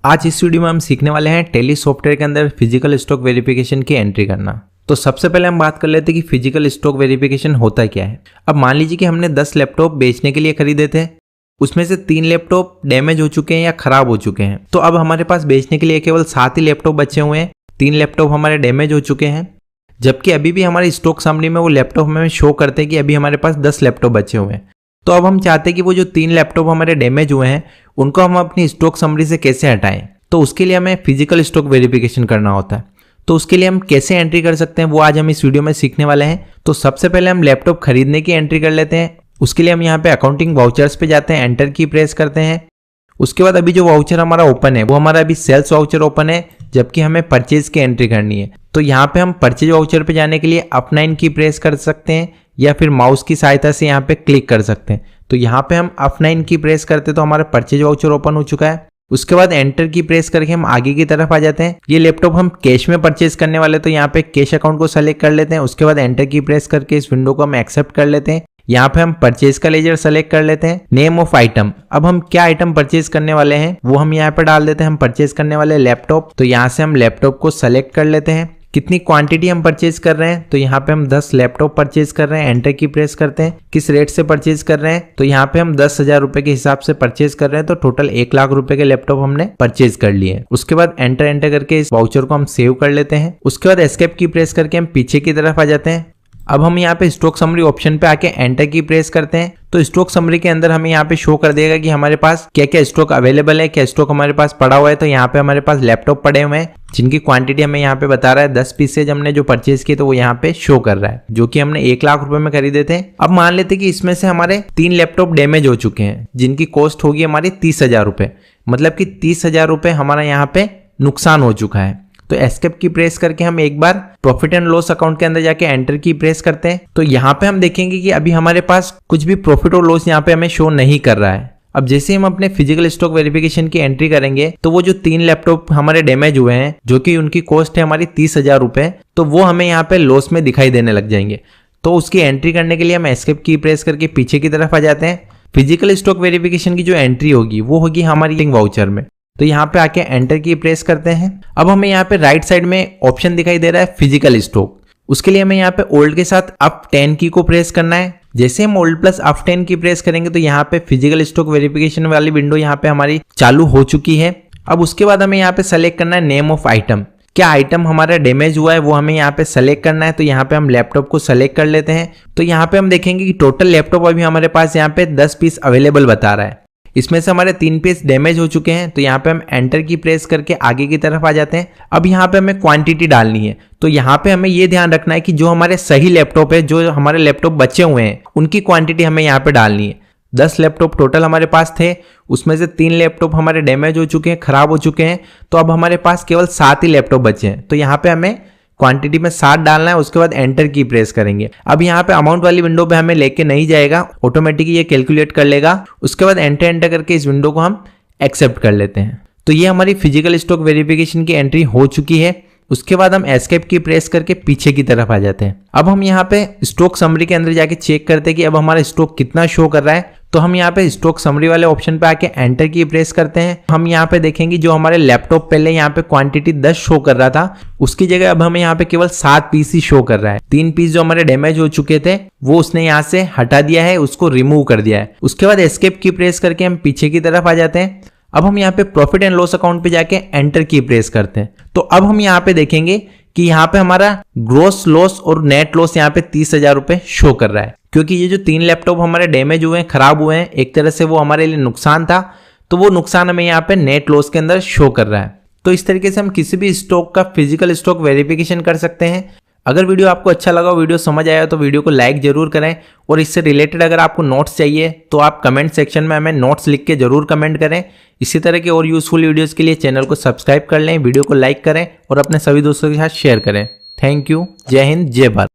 आज इस वीडियो में हम सीखने वाले हैं टैली सॉफ्टवेयर के अंदर फिजिकल स्टॉक वेरिफिकेशन की एंट्री करना। तो सबसे पहले हम बात कर लेते हैं कि फिजिकल स्टॉक वेरिफिकेशन होता क्या है। अब मान लीजिए कि हमने 10 लैपटॉप बेचने के लिए खरीदे थे, उसमें से 3 लैपटॉप डैमेज हो चुके हैं या खराब हो चुके हैं। तो अब हमारे पास बेचने के लिए केवल 7 ही लैपटॉप बचे हुए हैं, 3 लैपटॉप हमारे डैमेज हो चुके हैं, जबकि अभी भी हमारी स्टॉक समरी में वो लैपटॉप हमें शो करते हैं कि अभी हमारे पास 10 लैपटॉप बचे हुए हैं। तो अब हम चाहते हैं कि वो जो 3 लैपटॉप हमारे डैमेज हुए हैं उनको हम अपनी स्टॉक समरी से कैसे हटाएं। तो उसके लिए हमें फिजिकल स्टॉक वेरिफिकेशन करना होता है। तो उसके लिए हम कैसे एंट्री कर सकते हैं वो आज हम इस वीडियो में सीखने वाले हैं। तो सबसे पहले हम लैपटॉप खरीदने की एंट्री कर लेते हैं। उसके लिए हम यहाँ पे अकाउंटिंग वाउचर्स पे जाते हैं, एंटर की प्रेस करते हैं। उसके बाद अभी जो वाउचर हमारा ओपन है वो हमारा अभी सेल्स वाउचर ओपन है, जबकि हमें परचेज की एंट्री करनी है। तो यहाँ पे हम परचेज वाउचर पे जाने के लिए F9 की प्रेस कर सकते हैं या फिर माउस की सहायता से यहाँ पे क्लिक कर सकते हैं। तो यहाँ पे हम F9 की प्रेस करते तो हमारा परचेज वाउचर ओपन हो चुका है। उसके बाद एंटर की प्रेस करके हम आगे की तरफ आ जाते हैं। ये लैपटॉप हम कैश में परचेज करने वाले, तो यहाँ पे कैश अकाउंट को सेलेक्ट कर लेते हैं। उसके बाद एंटर की प्रेस करके इस विंडो को हम एक्सेप्ट कर लेते हैं। यहाँ पे हम परचेज का लेजर सेलेक्ट कर लेते हैं। नेम ऑफ आइटम, अब हम क्या आइटम परचेज करने वाले हैं वो हम यहाँ पे डाल देते हैं। हम परचेज करने वाले लैपटॉप, तो यहाँ से हम लैपटॉप को सेलेक्ट कर लेते हैं। कितनी क्वांटिटी हम परचेज कर रहे हैं, तो यहाँ पे हम 10 लैपटॉप परचेज कर रहे हैं। एंटर की प्रेस करते हैं। किस रेट से परचेज कर रहे हैं, तो यहाँ पे हम 10,000 रुपए के हिसाब से परचेज कर रहे हैं। तो टोटल 1 लाख रुपए के लैपटॉप हमने परचेज कर लिए। उसके बाद एंटर करके इस वाउचर को हम सेव कर लेते हैं। उसके बाद एस्केप की प्रेस करके हम पीछे की तरफ आ जाते हैं। अब हम यहाँ पे स्टॉक समरी ऑप्शन पे आके एंटर की प्रेस करते हैं। तो स्टॉक समरी के अंदर हमें यहाँ पे शो कर देगा कि हमारे पास क्या क्या स्टॉक अवेलेबल है, क्या स्टॉक हमारे पास पड़ा हुआ है। तो यहाँ पे हमारे पास लैपटॉप पड़े हुए हैं जिनकी क्वांटिटी हमें यहाँ पे बता रहा है 10 पीसेज हमने जो परचेज किए, तो वो यहाँ पे शो कर रहा है, जो कि हमने 1 लाख रुपए में खरीदे थे। अब मान लेते कि इसमें से हमारे 3 लैपटॉप डैमेज हो चुके हैं जिनकी कॉस्ट होगी हमारी 30,000 रुपए, मतलब कि 30,000 रुपए हमारा यहाँ पे नुकसान हो चुका है। तो एस्केप की प्रेस करके हम एक बार प्रॉफिट एंड लॉस अकाउंट के अंदर जाके एंटर की प्रेस करते हैं। तो यहाँ पे हम देखेंगे कि अभी हमारे पास कुछ भी प्रॉफिट और लॉस यहाँ पे हमें शो नहीं कर रहा है। अब जैसे हम अपने फिजिकल स्टॉक वेरिफिकेशन की एंट्री करेंगे तो वो जो 3 लैपटॉप हमारे डैमेज हुए हैं, जो कि उनकी कॉस्ट है हमारी 30,000 रुपए, तो वो हमें यहाँ पे लॉस में दिखाई देने लग जाएंगे। तो उसकी एंट्री करने के लिए हम एस्केप की प्रेस करके पीछे की तरफ आ जाते हैं। फिजिकल स्टॉक वेरिफिकेशन की जो एंट्री होगी वो होगी हमारी वाउचर में। तो यहाँ पे आके एंटर की प्रेस करते हैं। अब हमें यहाँ पे राइट साइड में ऑप्शन दिखाई दे रहा है फिजिकल स्टॉक। उसके लिए हमें यहाँ पे ओल्ड के साथ F10 की को प्रेस करना है। जैसे हम ओल्ड प्लस F10 की प्रेस करेंगे तो यहाँ पे फिजिकल स्टॉक वेरिफिकेशन वाली विंडो यहाँ पे हमारी चालू हो चुकी है। अब उसके बाद हमें यहाँ पे सेलेक्ट करना है नेम ऑफ आइटम, क्या आइटम हमारा डैमेज हुआ है वो हमें यहाँ पे सेलेक्ट करना है। तो यहाँ पे हम लैपटॉप को सेलेक्ट कर लेते हैं। तो यहाँ पे हम देखेंगे कि टोटल लैपटॉप अभी हमारे पास यहाँ पे 10 पीस अवेलेबल बता रहा है। इसमें से हमारे 3 पीस डैमेज हो चुके हैं। तो यहाँ पे हम एंटर की प्रेस करके आगे की तरफ आ जाते हैं। अब यहाँ पे हमें क्वांटिटी डालनी है। तो यहाँ पे हमें ये ध्यान रखना है कि जो हमारे सही लैपटॉप है, जो हमारे लैपटॉप बचे हुए हैं, उनकी क्वांटिटी हमें यहाँ पे डालनी है। 10 लैपटॉप टोटल हमारे पास थे, उसमें से 3 लैपटॉप हमारे डैमेज हो चुके हैं, खराब हो चुके हैं। तो अब हमारे पास केवल 7 ही लैपटॉप बचे हैं। तो यहाँ पे हमें क्वांटिटी में 7 डालना है। उसके बाद एंटर की प्रेस करेंगे। अब यहाँ पे अमाउंट वाली विंडो पे हमें लेके नहीं जाएगा, ऑटोमेटिकली ये कैलकुलेट कर लेगा। उसके बाद एंटर करके इस विंडो को हम एक्सेप्ट कर लेते हैं। तो ये हमारी फिजिकल स्टॉक वेरिफिकेशन की एंट्री हो चुकी है। उसके बाद हम एस्केप की प्रेस करके पीछे की तरफ आ जाते हैं। अब हम यहाँ पे स्टॉक समरी के अंदर जाके चेक करते हैं कि अब हमारा स्टॉक कितना शो कर रहा है। तो हम यहाँ पे स्टॉक समरी वाले ऑप्शन पे आके एंटर की प्रेस करते हैं। हम यहाँ पे देखेंगे जो हमारे लैपटॉप पहले यहाँ पे क्वांटिटी 10 शो कर रहा था, उसकी जगह अब हमें यहाँ पे केवल 7 पीस ही शो कर रहा है। 3 पीस जो हमारे डैमेज हो चुके थे वो उसने यहाँ से हटा दिया है, उसको रिमूव कर दिया है। उसके बाद एस्केप की प्रेस करके हम पीछे की तरफ आ जाते हैं। अब हम यहाँ पे प्रॉफिट एंड लॉस अकाउंट पे जाके एंटर की प्रेस करते हैं। तो अब हम यहाँ पे देखेंगे कि यहाँ पे हमारा ग्रोस लॉस और नेट लॉस यहाँ पे 30,000 रुपए शो कर रहा है, क्योंकि ये जो 3 लैपटॉप हमारे डैमेज हुए हैं, खराब हुए हैं, एक तरह से वो हमारे लिए नुकसान था। तो वो नुकसान हमें यहाँ पे नेट लॉस के अंदर शो कर रहा है। तो इस तरीके से हम किसी भी स्टॉक का फिजिकल स्टॉक वेरिफिकेशन कर सकते हैं। अगर वीडियो आपको अच्छा लगा, वीडियो समझ आया तो वीडियो को लाइक जरूर करें। और इससे रिलेटेड अगर आपको नोट्स चाहिए तो आप कमेंट सेक्शन में हमें नोट्स लिख के जरूर कमेंट करें। इसी तरह के और यूजफुल वीडियोस के लिए चैनल को सब्सक्राइब कर लें, वीडियो को लाइक करें और अपने सभी दोस्तों के साथ शेयर करें। Thank you. जय हिंद, जय भारत।